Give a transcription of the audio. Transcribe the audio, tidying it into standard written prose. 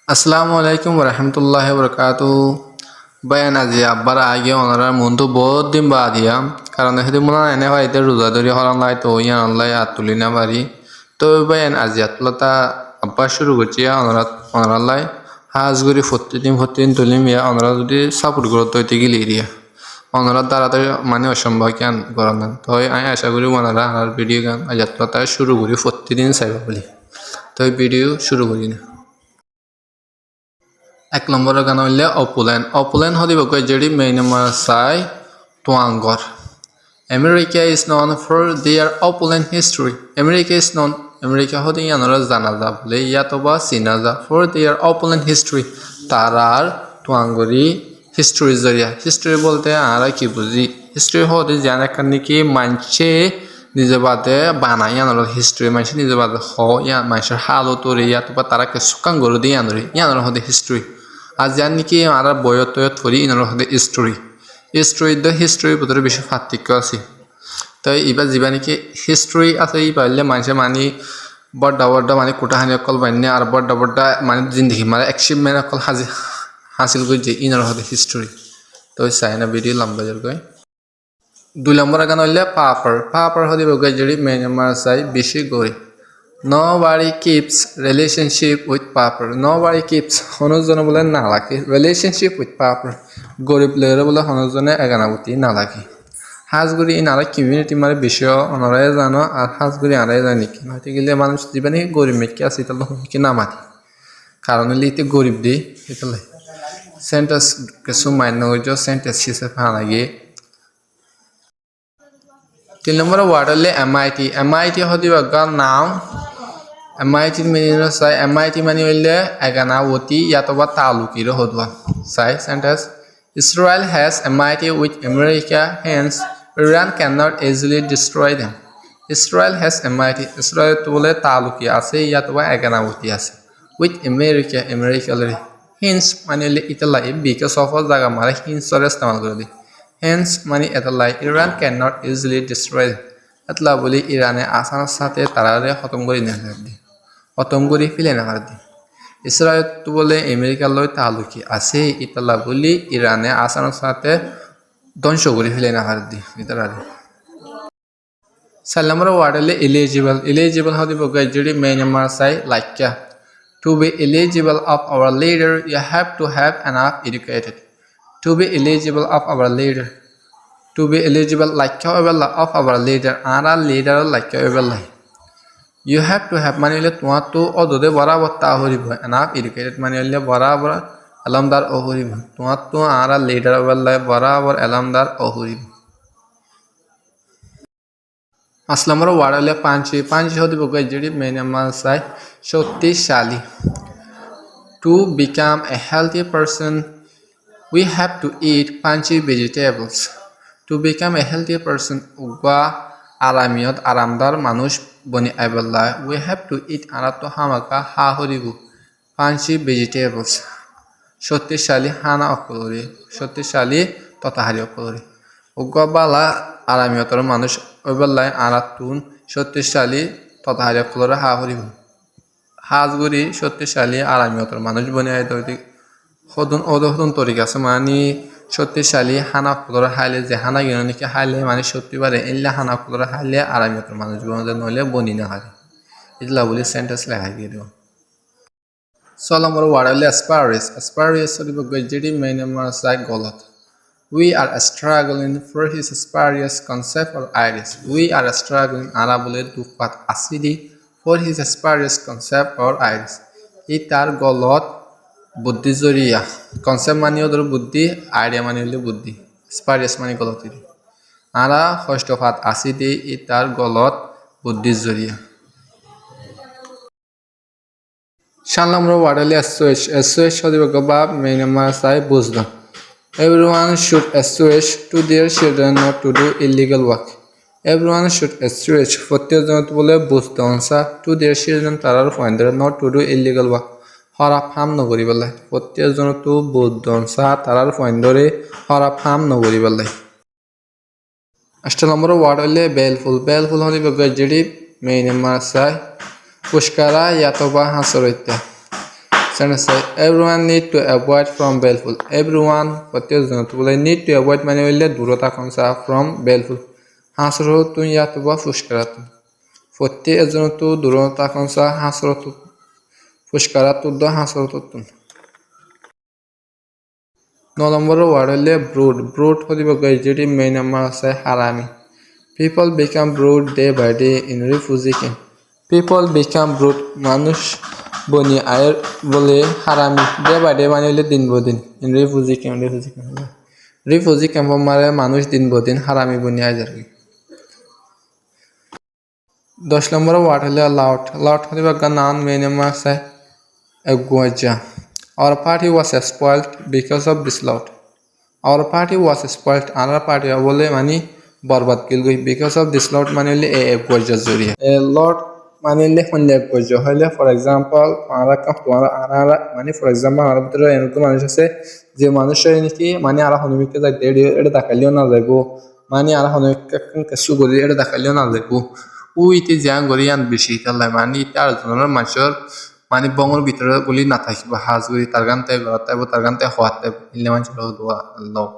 আসসালামু আলাইকুম রহমতুল্লাহ বরকাত বয়ান আজি আব্বার আগে ওনারা মনটো বহুত দিন বাদ ইয়াম কারণ সেদিন মনে এনে হয় এদের রোজা ধরি হরণ লাই তো ইয়ান অনলাই আর তুলি না পারি তো বয়ান আজি আতলতা আব্বা শুরু করছি ওনারা লাই হাজগুড়ি প্রতিদিন তুলিম ইয়া ওনারা যদি সাপোর্ট করতে হইতে গেলে এরিয়া ওনারা তাড়াতাড়ি মানে অসম্ভব জ্ঞান করান না তো আমি আশা করি ওনারা আমার ভিডিও গান আজ আতলতা শুরু করি প্রতিদিন চাইবা বলি তো ভিডিও শুরু করি না এক নম্বরের গান হইলে অপুলেন হদিব কই যেটি মেইনমার চাই তোয়াঙ্গর America is known for their opulent history. America হদি ইয়ানরা জানা যা বলে ইয়াতবা চিনা যা for their opulent history. তারার তোয়াঙ্গরি হিস্ট্রি জরিয়া হিস্ট্রি বলতে আমরা কি বুঝি হিস্ট্রি হদি জানা কারণে কি মানছে নিজে বাদে বানাই ইয়ানর হিস্ট্রি মানছে নিজে বাদে ইয়ান মানুষের হালতরে ইয়াতবা তারাকে সুকাঙ্গর দিয়ে ইয়ানর হদি হিস্ট্রি আজ জানি কি আর বয়ত থরি ইনার হতে হিস্ট্রির ভিতরে বেশি পার্থক্য আছে তো এবার যা নাকি হিস্ট্রি আছে এই পারলে মানুষের মানে বড় মানে কোটাহানি অকল বান্যে আর বড় মানে জিন্দগি মানে অ্যাচিভমেন্ট অকল হাসিল করছে ইনার হতে হিস্ট্রি তো চাই না ভিডিও লম্বা জোর কয় 2 নম্বর গান হইলে পাপার হতে বগাই যদি মেনমার চাই বেশি গড়ি Nobody keeps relationship with Papa. Nobody keeps হনজনে বলে না লাগে relationship with Papa. গরিব লেরে বলে হনজনে এগানাবতি না লাগে হাজগুড়ি নালা কমিউনিটি মানে বেশি অনরাই জানো আর হাজগুড়ি আনাই জানি কি মাতি গেলে মানুষ জীবনে গরিব মেকে আছে তাহলে কি না মাতি কারণ হলে এতে গরিব দিই এটালে সেন্টেন্স কিছু মান্য হইজ সেন্টেন্স হিসেবে ভাঙাগে 3 নম্বর ওয়ার্ড হলে MIT হদিব গান নাম MIT meaning say MIT মানে হইলে এগানাবতি ইয়াতবা তালুকির হদবা say sentence Israel has MIT with America hence Iran cannot easily destroy them Israel has MIT Israel তো বলে তালুকি আছে ইয়াতবা এগানাবতি আছে with America লরি hence মানে হইলে ইতালাই বিকজ অফ জায়গা মারে hence এর ইস্তেমাল করে দি hence মানে ইতালাই Iran cannot easily destroy them এতলা বলি ইরানে আসানের সাথে তারারে খতম করে নিয়ে দি খতম করে ফেলে না দি ইসরায়েল তো বলে আমেরিকার লয় তালুকি আছে ইতালা বলি ইরানে আসানের সাথে ধ্বংস করে ফেলে না দি ইতালারে 4 নম্বর ওয়ার্ড হলে এলিজিবল হতে বগাই যদি মেইনমার চাই Laika to be eligible of our leader you have to have enough educated to be eligible of our leader to be eligible Laika of our leader ara leader Laika You have to have মানে হলে তোমার তো অদদে বরাবর তা হরিব এনাফ এডুকেটেড মানে হলে বরাবর আলমদার অহরিব তোমার তো আর লিডার বরাবর আলমদার অহরিব 5 নম্বর ওয়ার্ড হলে পাঁচ হতে বগাই যদি মেনমার চাই শক্তিশালী To become a healthy person we have to eat punchy vegetables To become a healthy person উগা আরামদার মানুষ বনি আইবল্লা we have to eat আরাতো হামাকা হা হরিব পাঞ্চি ভেজিটেবলস শক্তিশালী হানা অকলরি শক্তিশালী ততাহারি অকলরি উগবালা আরামিয়তর মানুষ ওইবল্লাই আরাতুন শক্তিশালী ততাহারি অকলরে হা হরিব হাজগুড়ি শক্তিশালী আরামিয়তর মানুষ বনি আইতে হদন তরিকা আছে মানে শক্তিশালী হানা ফুলর হাইলে যে হানা গিয়ে নাকি হাইলে মানে সত্যি পারে এলে হানা ফুলর হাইলে আরামিয়তর মানুষ নইলে বনি না হারে এগুলা বলি সেন্টেন্স লেখা দিয়ে দেব 6 নম্বর ওয়ার্ড হলে অ্যাসপারিয়াস হলিব যেটি মেইনমার চাই গলত We are struggling for his asparious concept or ideas. We are struggling আরা বলে দুপাত আসিদি for his asparious concept or ideas. এই তার গলত বুদ্ধি জরিয়া কনসেপ্ট মানে ওদের বুদ্ধি আইডিয়া মানে হলে বুদ্ধি স্পারিয়াস মানে গলত আরা ষষ্ঠপাত আসি দি তার গলত বুদ্ধি জরিয়া 7 নম্বর ওয়ার্ড হলে এসওএস হদিব বা মেইনমার চাই বুঝলাম Everyone should assuage to their children not to do illegal work. Everyone should assuage প্রত্যেকজন বলে বুঝতে অনসা to their children তারার ফাইন্ডার not to do illegal work হরা ফার্ম নগরী বেলায় প্রত্যেকজন তো বুদ্ধন সাহা তারার ফাইন্ডরে হরা ফার্ম নগরী বেলায় 8 নম্বর ওয়ার্ড হলে বেলফুল হলে যেটি মেইনমার চাই পুষ্কারা ইয়াতবা হাসরইত্যা Sentence say everyone need to avoid from baleful. Everyone প্রত্যেকজন তো বলে need to avoid মানে হইলে দূরত থাকা from baleful. হাসরতুন ইয়াতুবা ফুসকারাতুন. প্রত্যেকজন তো দূরত থাকা হাসরতুন ফুসকারাতুন দ হাসরতুন. 9 নম্বর ওয়ার্ড হইলে ব্রুড. ব্রুড হইব যেটি মেইন নাম্বার আছে হারামি. People become brute day by day in refugee camp. People become brute মানুষ বনি আয়ের বলে হারামি day by day মানে হইলে দিন বদিন in refugee camp. refugee camp মানে মানুষ দিন বদিন হারামি বনি আয় যার 10 নম্বর ওয়ার্ড হইলে লাউড. লাউড হইব নাউন মেইন নাম্বার আছে এগুয়াজা. Our party was spoiled because of this loud. Our party was spoiled. Our party বলে মানে বরবাদ গিল গই because of this loud মানে হইলে এগুয়াজা জড়িয়ে. Loud মানে হইলে হইলে এগুয়াজা হইলে ফর এক্সাম্পল আরা মানে ফর এক্সাম্পল আর ভিতরে এরকম মানুষ আছে যে মানুষের নাকি মানে আরা হনুমিকে যাই এটা দেখাইলেও না যাইব মানে আরা হনুমিকে কিছু করি এটা দেখাইলেও না যাইব উইতে জ্যাং গরি আন বেশি তালাই মানে তার জন্য মানুষের মানে বঙ্গর ভিতরে বলি না থাকিব হাজ গরি তার গানতে গড়াতে তার গানতে হওয়াতে ইলে মানুষের দোয়া লট